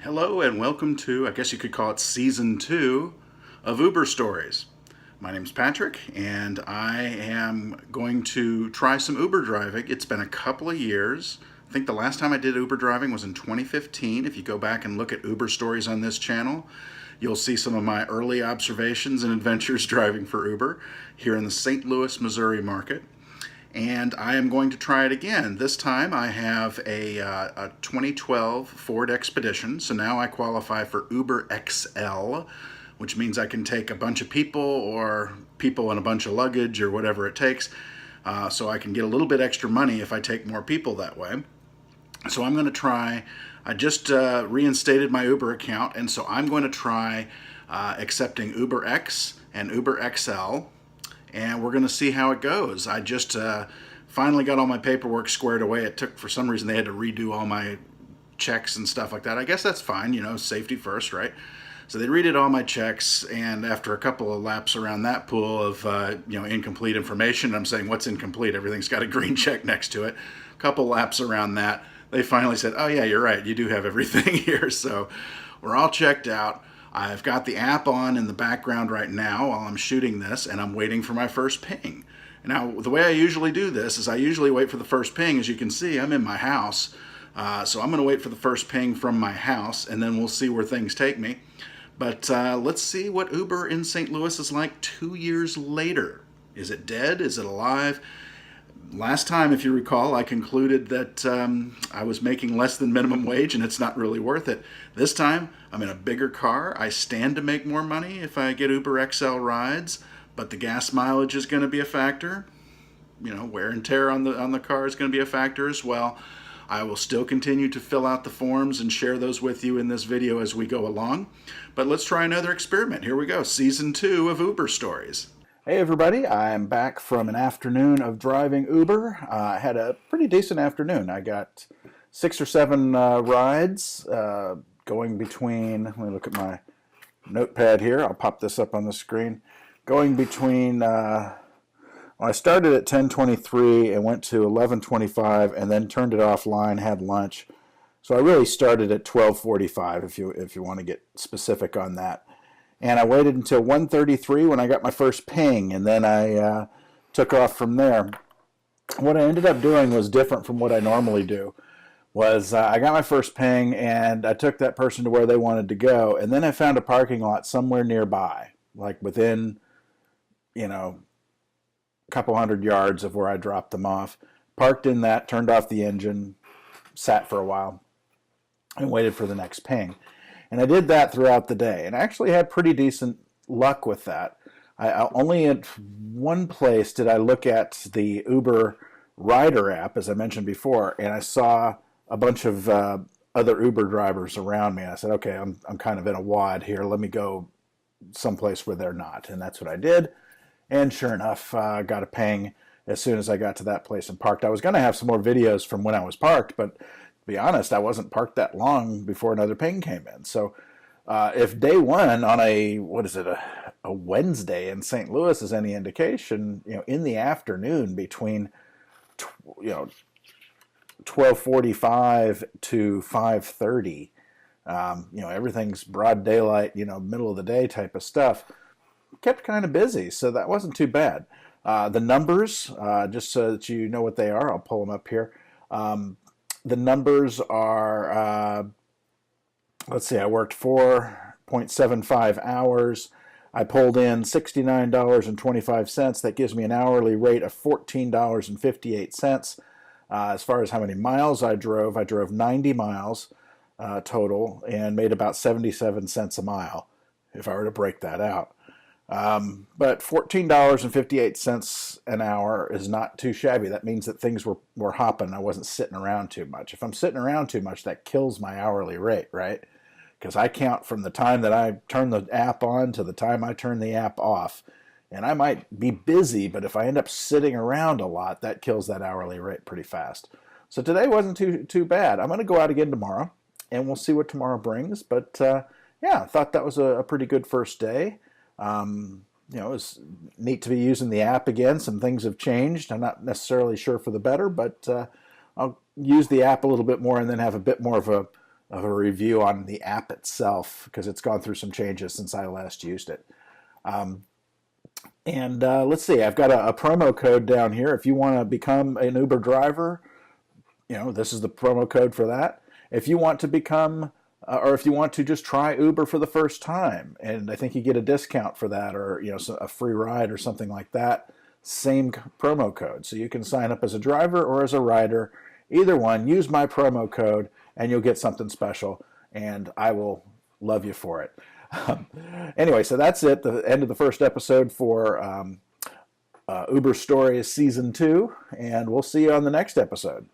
Hello and welcome to, I guess you could call it season 2 of Uber Stories. My name's Patrick and I am going to try some Uber driving. It's been a couple of years. I think the last time I did Uber driving was in 2015. If you go back and look at Uber Stories on this channel, you'll see some of my early observations and adventures driving for Uber here in the St. Louis, Missouri market. And I am going to try it again. This time I have a 2012 Ford Expedition, so now I qualify for Uber XL, which means I can take a bunch of people or people and a bunch of luggage or whatever it takes, so I can get a little bit extra money if I take more people that way. So I'm going to try, I just reinstated my Uber account, and so I'm going to try accepting Uber X and Uber XL, and we're going to see how it goes. I just finally got all my paperwork squared away. It took, for some reason, they had to redo all my checks and stuff like that. I guess that's fine, you know, safety first, right? So they redid all my checks, and after a couple of laps around that pool of incomplete information, I'm saying, what's incomplete? Everything's got a green check next to it. A couple laps around that, they finally said, oh yeah, you're right, you do have everything here. So we're all checked out. I've got the app on in the background right now while I'm shooting this, and I'm waiting for my first ping. Now, the way I usually do this is I usually wait for the first ping. As you can see, I'm in my house, so I'm going to wait for the first ping from my house, and then we'll see where things take me. But let's see what Uber in St. Louis is like 2 years later. Is it dead? Is it alive? Last time, if you recall, I concluded that I was making less than minimum wage and it's not really worth it. This time, I'm in a bigger car. I stand to make more money if I get Uber XL rides, but the gas mileage is going to be a factor. You know, wear and tear on the car is going to be a factor as well. I will still continue to fill out the forms and share those with you in this video as we go along. But let's try another experiment. Here we go, Season 2 of Uber Stories. Hey everybody, I'm back from an afternoon of driving Uber. I had a pretty decent afternoon. I got 6 or 7 rides going between, let me look at my notepad here, I'll pop this up on the screen. Going between, I started at 10:23 and went to 11:25 and then turned it offline, had lunch. So I really started at 12:45 if you want to get specific on that. And I waited until 1:33 when I got my first ping, and then I took off from there. What I ended up doing was different from what I normally do. I got my first ping, and I took that person to where they wanted to go, and then I found a parking lot somewhere nearby, like within, a couple hundred yards of where I dropped them off. Parked in that, turned off the engine, sat for a while, and waited for the next ping. And I did that throughout the day, and I actually had pretty decent luck with that. I only at one place did I look at the Uber Rider app, as I mentioned before, and I saw a bunch of other Uber drivers around me. And I said, okay, I'm kind of in a wad here. Let me go someplace where they're not. And that's what I did. And sure enough, I got a ping as soon as I got to that place and parked. I was going to have some more videos from when I was parked, but to be honest, I wasn't parked that long before another ping came in. So if day one on a Wednesday in St. Louis is any indication, in the afternoon between 12:45 to 5:30, everything's broad daylight, middle of the day type of stuff, kept kind of busy. So that wasn't too bad. The numbers, just so that you know what they are, I'll pull them up here. The numbers are, let's see, I worked 4.75 hours. I pulled in $69.25. That gives me an hourly rate of $14.58. As far as how many miles I drove 90 miles total and made about 77 cents a mile if I were to break that out. But $14.58 an hour is not too shabby. That means that things were hopping. I wasn't sitting around too much. If I'm sitting around too much, that kills my hourly rate, right? Because I count from the time that I turn the app on to the time I turn the app off. And I might be busy, but if I end up sitting around a lot, that kills that hourly rate pretty fast. So today wasn't too bad. I'm going to go out again tomorrow, and we'll see what tomorrow brings. But yeah, I thought that was a pretty good first day. It was neat to be using the app again. Some things have changed. I'm not necessarily sure for the better, but I'll use the app a little bit more and then have a bit more of a of a review on the app itself because it's gone through some changes since I last used it. And let's see, I've got a promo code down here. If you want to become an Uber driver, this is the promo code for that. If you want to become, or if you want to just try Uber for the first time, and I think you get a discount for that, or a free ride or something like that. Same promo code, so you can sign up as a driver or as a rider. Either one, use my promo code, and you'll get something special, and I will love you for it. Anyway, so that's it. The end of the first episode for Uber Stories Season 2, and we'll see you on the next episode.